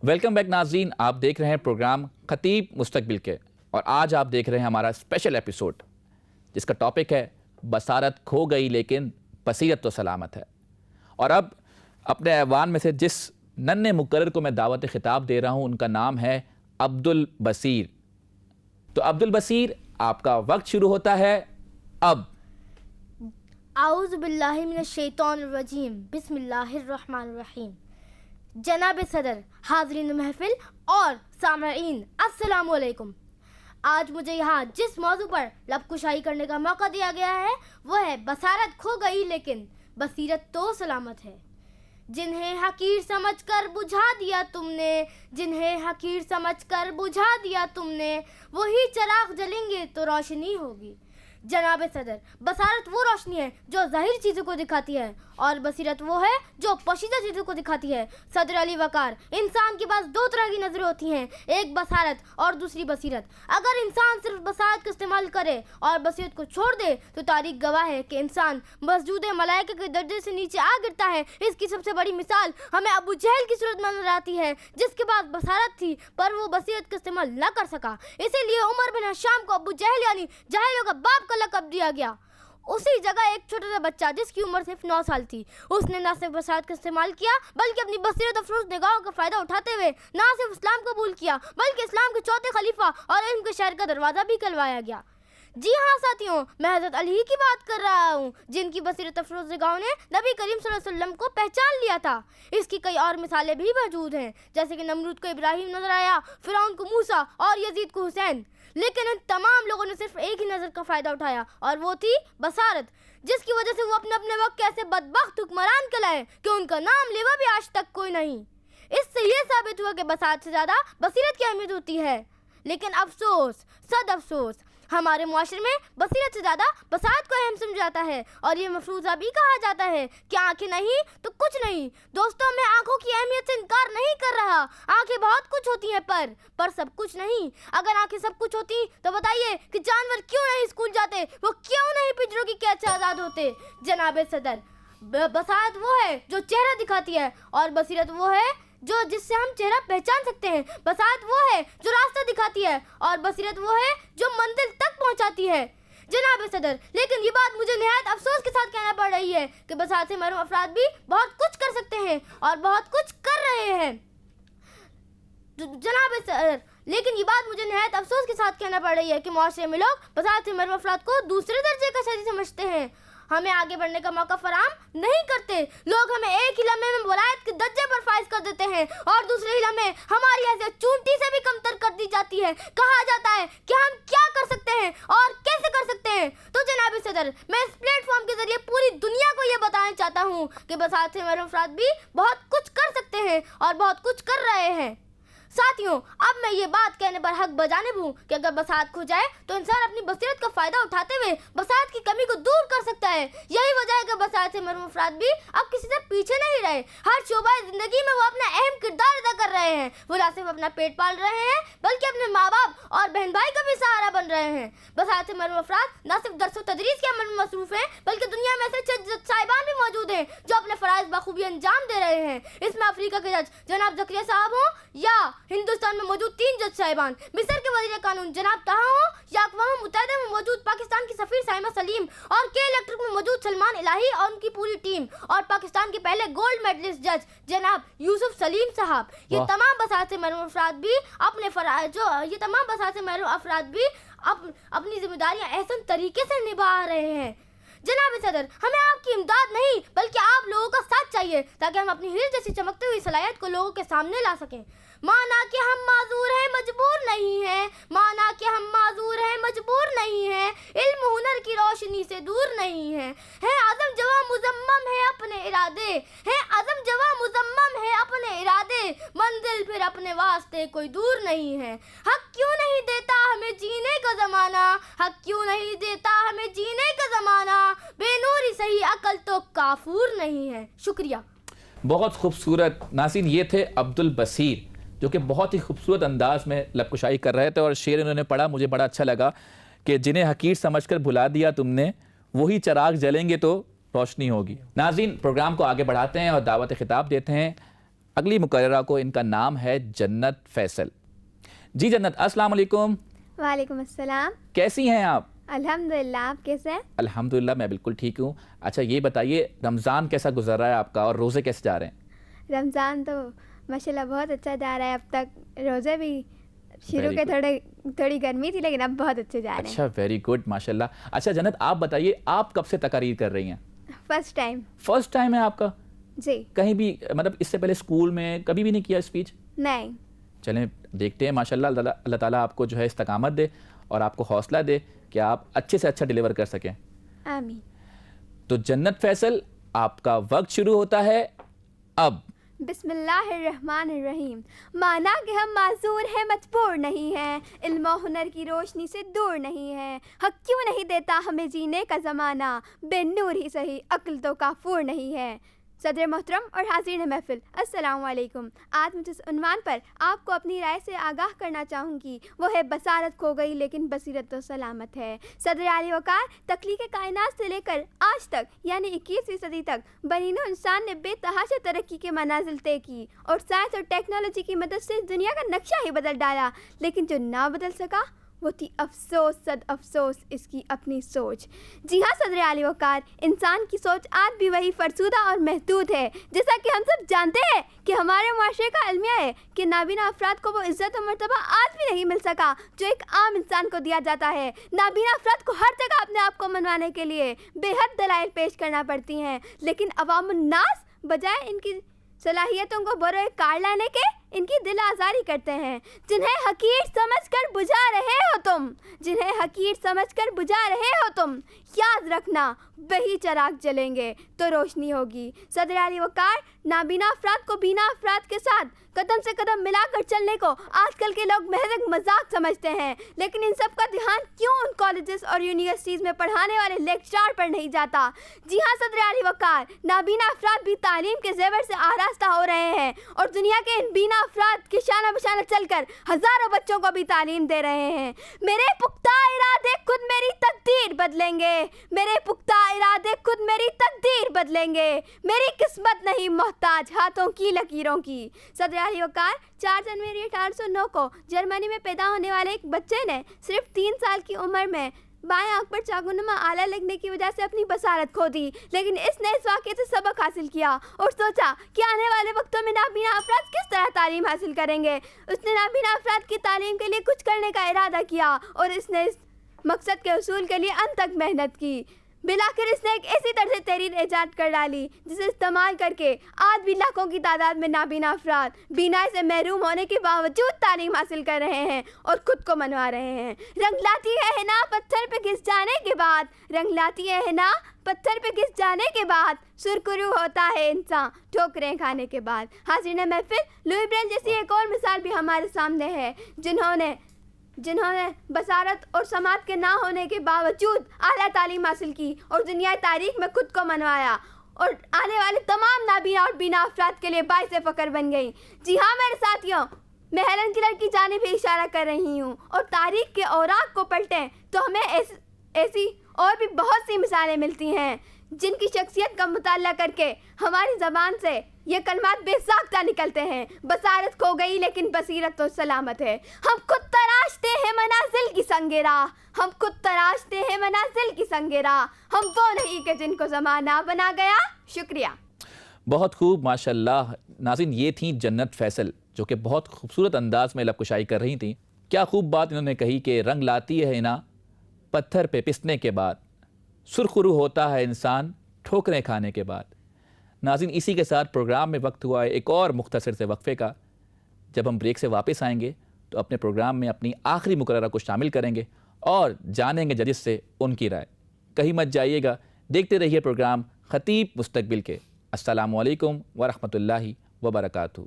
Welcome back ناظرین، آپ دیکھ رہے ہیں پروگرام خطیب مستقبل کے، اور آج آپ دیکھ رہے ہیں ہمارا اسپیشل ایپیسوڈ جس کا ٹاپک ہے بصارت کھو گئی لیکن بصیرت تو سلامت ہے۔ اور اب اپنے ایوان میں سے جس ننھے مقرر کو میں دعوت خطاب دے رہا ہوں ان کا نام ہے عبدالبصیر۔ تو عبدالبصیر، آپ کا وقت شروع ہوتا ہے اب۔ اعوذ باللہ من الشیطان الرجیم، بسم اللہ الرحمن الرحیم۔ جناب صدر، حاضرین محفل اور سامعین، السلام علیکم۔ آج مجھے یہاں جس موضوع پر لب کشائی کرنے کا موقع دیا گیا ہے وہ ہے بصارت کھو گئی لیکن بصیرت تو سلامت ہے۔ جنہیں حقیر سمجھ کر بجھا دیا تم نے، جنہیں حقیر سمجھ کر بجھا دیا تم نے، وہی چراغ جلیں گے تو روشنی ہوگی۔ جناب صدر، بصارت وہ روشنی ہے جو ظاہری چیزوں کو دکھاتی ہے اور بصیرت وہ ہے جو پوشیدہ چیزوں کو دکھاتی ہے۔ صدر علی وقار، انسان کے پاس دو طرح کی نظریں ہوتی ہیں، ایک بصارت اور دوسری بصیرت۔ اگر انسان صرف بصارت کا استعمال کرے اور بصیرت کو چھوڑ دے تو تاریخ گواہ ہے کہ انسان مسجود ملائکہ کے درجے سے نیچے آ گرتا ہے۔ اس کی سب سے بڑی مثال ہمیں ابو جہل کی صورت میں نظر آتی ہے، جس کے پاس بصارت تھی پر وہ بصیرت کا استعمال نہ کر سکا، اسی لیے عمر بن ہشام کو ابو جہل یعنی جاہلوں کا باپ کا لقب دیا گیا۔ اسی جگہ ایک چھوٹا سا بچہ جس کی عمر صرف 9 سال تھی، اس نے نہ صرف بصارت کا استعمال کیا بلکہ اپنی بصیرت افروز نگاہوں کا فائدہ اٹھاتے ہوئے نہ صرف اسلام قبول کیا بلکہ اسلام کے چوتھے خلیفہ اور علم کے شہر کا دروازہ بھی کھلوایا گیا۔ جی ہاں ساتھیوں، میں حضرت علی کی بات کر رہا ہوں، جن کی بصیرت افروز نگاہوں نے نبی کریم صلی اللہ علیہ وسلم کو پہچان لیا تھا۔ اس کی کئی اور مثالیں بھی موجود ہیں، جیسے کہ نمرود کو ابراہیم نظر آیا، فرعون کو موسیٰ اور یزید کو حسین، لیکن ان تمام لوگوں نے صرف ایک ہی نظر کا فائدہ اٹھایا اور وہ تھی بصارت، جس کی وجہ سے وہ اپنے وقت کے ایسے بدبخت حکمران کہلائے کہ ان کا نام لیوا بھی آج تک کوئی نہیں۔ اس سے یہ ثابت ہوا کہ بصارت سے زیادہ بصیرت کی اہمیت ہوتی ہے، لیکن افسوس، صد افسوس، ہمارے معاشرے میں بصیرت سے زیادہ بصارت کو اہم سمجھا جاتا ہے اور یہ مفروضہ بھی کہا جاتا ہے کہ آنکھیں نہیں تو کچھ نہیں۔ دوستوں، میں آنکھوں کی اہمیت سے انکار نہیں کر رہا، آنکھیں بہت کچھ ہوتی ہیں پر سب کچھ نہیں۔ اگر آنکھیں سب کچھ ہوتی تو بتائیے کہ جانور کیوں نہیں اسکول جاتے، وہ کیوں نہیں پنجروں کی قید سے آزاد ہوتے۔ جناب صدر، بصارت وہ ہے جو چہرہ دکھاتی ہے اور بصیرت وہ ہے جس سے ہم چہرہ پہچان سکتے ہیں۔ بصارت وہ ہے جو راستہ دکھاتی ہے اور بصیرت وہ ہے جو منزل تک پہنچاتی ہے۔ جناب صدر، لیکن یہ بات مجھے نہایت افسوس کے ساتھ کہنا پڑ رہی ہے کہ بصارت سے محروم افراد بھی بہت کچھ کر سکتے ہیں اور بہت کچھ کر رہے ہیں۔ جناب صدر، لیکن یہ بات مجھے نہایت افسوس کے ساتھ کہنا پڑ رہی ہے کہ معاشرے میں لوگ بصارت سے محروم افراد کو دوسرے درجے کا شہری سمجھتے ہیں، ہمیں آگے بڑھنے کا موقع فراہم نہیں کرتے۔ لوگ ہمیں ایک ہی لمحے میں ولایت کے درجے پر فائز کر دیتے ہیں اور دوسرے ہی لمحے ہماری حیثیت چونٹی سے بھی کمتر کر دی جاتی ہے۔ کہا جاتا ہے کہ ہم کیا کر سکتے ہیں اور کیسے کر سکتے ہیں۔ تو جناب صدر، میں اس پلیٹ فارم کے ذریعے پوری دنیا کو یہ بتانا چاہتا ہوں کہ بصارت سے محروم افراد بھی بہت کچھ کر سکتے ہیں اور بہت کچھ کر رہے ہیں۔ ساتھیوں، اب میں یہ بات کہنے پر حق بجانب ہوں کہ اگر بصارت کھو جائے تو انسان اپنی بصیرت کا فائدہ اٹھاتے ہوئے بصارت کی کمی کو دور کر سکتا ہے۔ یہی وجہ ہے کہ بصارت سے محروم افراد بھی اب کسی سے پیچھے نہیں رہے۔ ہر شعبہ زندگی میں وہ اپنا اہم کردار ادا کر رہے ہیں۔ وہ نہ صرف اپنا پیٹ پال رہے ہیں بلکہ اپنے ماں باپ اور بہن بھائی کا بھی سہارا بن رہے ہیں۔ بصارت سے محروم افراد نہ صرف درس و تدریس کے عمل میں مصروف ہیں بلکہ دنیا میں ایسے جج صاحبان بھی موجود ہیں جو اپنے فرائض بخوبی انجام دے رہے ہیں۔ اس میں افریقہ کے جج جناب زکریا صاحب ہوں یا ہندوستان میں موجود 3 جج صاحبان، مصر کے وزیر قانون جناب طہا ہوں یا اقوام متحدہ میں موجود پاکستان کی سفیر سائمہ سلیم اور کے الیکٹرک میں موجود سلمان الہی اور ان کی پوری ٹیم، اور پاکستان کے پہلے گولڈ میڈلسٹ جج جناب یوسف سلیم صاحب، یہ تمام بصارت سے محروم افراد بھی اپنی ذمہ داریاں احسن طریقے سے نبھا رہے ہیں۔ جناب صدر، ہمیں آپ کی امداد نہیں بلکہ آپ لوگوں کا ساتھ چاہیے تاکہ ہم اپنی ہیرے جیسی چمکتی ہوئی صلاحیت کو لوگوں کے سامنے لا سکیں۔ مانا کہ ہم معذور ہیں مجبور نہیں ہیں، مانا کہ ہم معذور ہیں مجبور نہیں ہیں، علم ہنر کی روشنی سے دور نہیں ہیں، ہے عزم جواں مزمم ہے اپنے ارادے، ہے عزم جواں مزمم ہے اپنے ارادے، منزل پھر اپنے واسطے کوئی دور نہیں ہے۔ حق کیوں نہیں دیتا ہمیں جینے کا زمانہ، حق کیوں نہیں دیتا ہمیں جینے کا زمانہ، بے نوری سہی عقل تو کافور نہیں ہے۔ شکریہ۔ بہت خوبصورت۔ ناظرین، یہ تھے عبدالبصیر جو کہ بہت ہی خوبصورت انداز میں لب کشائی کر رہے تھے، اور شعر انہوں نے پڑھا، مجھے بڑا اچھا لگا کہ جنہیں حقیر سمجھ کر بھلا دیا تم نے، وہی چراغ جلیں گے تو روشنی ہوگی۔ ناظرین، پروگرام کو آگے بڑھاتے ہیں اور دعوت خطاب دیتے ہیں اگلی مقررہ کو ان کا نام ہے جنت فیصل. جی جنت، السلام علیکم. وعلیکم السلام. کیسی ہیں آپ؟ الحمدللہ، آپ کیسے ہیں؟ الحمدللہ میں بالکل ٹھیک ہوں. اچھا یہ بتائیے رمضان کیسا گزر رہا ہے آپ کا اور روزے کیسے جا رہے ہیں؟ رمضان تو ماشاءاللہ بہت اچھا جا رہا ہے. اب تک روزے بھی شروع کے تھوڑی گرمی تھی لیکن اب بہت اچھے جا رہے ہیں. اچھا ویری گڈ ماشاءاللہ. اچھا جنت آپ بتائیے آپ کب سے تقاریر کر رہی ہیں؟ First time. فرسٹ ٹائم ہے آپ کا؟ جی. کہیں بھی مطلب اس سے پہلے اسکول میں کبھی بھی نہیں کیا اسپیچ؟ نہیں. چلیں دیکھتے ہیں ماشاءاللہ اللہ تعالیٰ آپ کو جو ہے استقامت دے اور آپ کو حوصلہ دے کہ آپ اچھے سے اچھا ڈیلیور کر سکیں. آمین. تو جنت فیصل آپ کا وقت شروع ہوتا ہے اب. بسم اللہ الرحمن الرحیم. مانا کہ ہم معذور ہیں، مجبور نہیں ہیں، علم و ہنر کی روشنی سے دور نہیں ہیں. حق کیوں نہیں دیتا ہمیں جینے کا زمانہ، بے نور ہی صحیح عقل تو کافور نہیں ہے. صدر محترم اور حاضرین محفل السلام علیکم. آج میں جس عنوان پر آپ کو اپنی رائے سے آگاہ کرنا چاہوں گی وہ ہے بصارت کھو گئی لیکن بصیرت تو سلامت ہے. صدر عالی وقار تخلیق کائنات سے لے کر آج تک یعنی 21ویں صدی تک بنی نوع انسان نے بے تحاشا ترقی کے منازل طے کی اور سائنس اور ٹیکنالوجی کی مدد سے دنیا کا نقشہ ہی بدل ڈالا، لیکن جو نہ بدل سکا وہ تھی افسوس صد افسوس اس کی اپنی سوچ. جی ہاں صدر عالی وقار، انسان کی سوچ آج بھی وہی فرسودہ اور محدود ہے. جیسا کہ ہم سب جانتے ہیں کہ ہمارے معاشرے کا المیہ ہے کہ نابینا افراد کو وہ عزت و مرتبہ آج بھی نہیں مل سکا جو ایک عام انسان کو دیا جاتا ہے. نابینا افراد کو ہر جگہ اپنے آپ کو منوانے کے لیے بے حد دلائل پیش کرنا پڑتی ہیں، لیکن عوام الناس بجائے ان کی صلاحیتوں کو بروئے کار لانے کے ان کی دل آزاری کرتے ہیں. جنہیں حقیر سمجھ کر بجھا رہے ہو تم، جنہیں حقیر سمجھ کر بجھا رہے ہو تم، یاد رکھنا وہی چراغ جلیں گے تو روشنی ہوگی. صدر عالی وقار نابینا افراد کو بینا افراد کے ساتھ قدم سے قدم ملا کر چلنے کو آج کل کے لوگ محض ایک مذاق سمجھتے ہیں، لیکن ان سب کا دھیان کیوں ان کالجز اور یونیورسٹیز میں پڑھانے والے لیکچرار پر نہیں جاتا؟ جی ہاں صدر عالی وقار، نابینا افراد بھی تعلیم کے زیور سے آراستہ ہو رہے ہیں اور دنیا کے ان بینا افراد کے شانہ بشانہ چل کر ہزاروں بچوں کو بھی تعلیم دے رہے ہیں. میرے پختہ ارادے خود میری تقدیر بدلیں گے، میرے پختہ ارادے خود میری تقدیر بدلیں گے، میری قسمت نہیں محتاج ہاتھوں کی لکیروں کی. صدر عالی وقار 4 جنوری 1809 کو جرمنی میں پیدا ہونے والے ایک بچے نے صرف 3 سال کی عمر میں بائیں آنکھ پر چاقونما آلہ لگنے کی وجہ سے اپنی بصارت کھو دی، لیکن اس نے اس واقعے سے سبق حاصل کیا اور سوچا کہ آنے والے وقتوں میں نابینا افراد کس طرح تعلیم حاصل کریں گے. اس نے نابینا افراد کی تعلیم کے لیے کچھ کرنے کا ارادہ کیا اور اس نے اس مقصد کے حصول کے لیے انت تک محنت کی. بلاخر اس نے ایک ایسی طرز تحریر ایجاد کر ڈالی جسے استعمال کر کے آج بھی لاکھوں کی تعداد میں نابینا افراد بینائی سے محروم ہونے کے باوجود تعلیم حاصل کر رہے ہیں اور خود کو منوا رہے ہیں. رنگ لاتی ہے حنا پتھر پہ گھس جانے کے بعد، رنگ لاتی ہے حنا پتھر پہ گھس جانے کے بعد، سرخرو ہوتا ہے انسان ٹھوکریں کھانے کے بعد. حاضرین محفل، لوئی بریل جیسی ایک اور مثال بھی ہمارے سامنے ہے جنہوں نے بصارت اور سماعت کے نہ ہونے کے باوجود اعلیٰ تعلیم حاصل کی اور دنیائے تاریخ میں خود کو منوایا اور آنے والے تمام نابینا اور بینا افراد کے لیے باعث فخر بن گئی. جی ہاں میرے ساتھیوں، میں ہیلن کیلر کی جانب اشارہ کر رہی ہوں اور تاریخ کے اوراق کو پلٹیں تو ہمیں ایسی اور بھی بہت سی مثالیں ملتی ہیں جن کی شخصیت کا مطالعہ کر کے ہماری زبان سے یہ کلمات بے ساختہ نکلتے ہیں. بصارت کھو گئی لیکن بصیرت تو سلامت ہے. ہم خود تراشتے ہیں منازل کی سنگ راہ، ہم خود تراشتے ہیں منازل کی سنگ راہ، ہم وہ نہیں کہ جن کو زمانہ بنا گیا. شکریہ. بہت خوب ماشاءاللہ. ناظرین یہ تھیں جنت فیصل جو کہ بہت خوبصورت انداز میں لب کشائی کر رہی تھیں. کیا خوب بات انہوں نے کہی کہ رنگ لاتی ہے نا پتھر پہ پسنے کے بعد، سرخرو ہوتا ہے انسان ٹھوکریں کھانے کے بعد. ناظرین اسی کے ساتھ پروگرام میں وقت ہوا ہے ایک اور مختصر سے وقفے کا. جب ہم بریک سے واپس آئیں گے تو اپنے پروگرام میں اپنی آخری مقررہ کو شامل کریں گے اور جانیں گے ججز سے ان کی رائے. کہیں مت جائیے گا، دیکھتے رہیے پروگرام خطیب مستقبل کے. السلام علیکم ورحمۃ اللہ وبرکاتہ.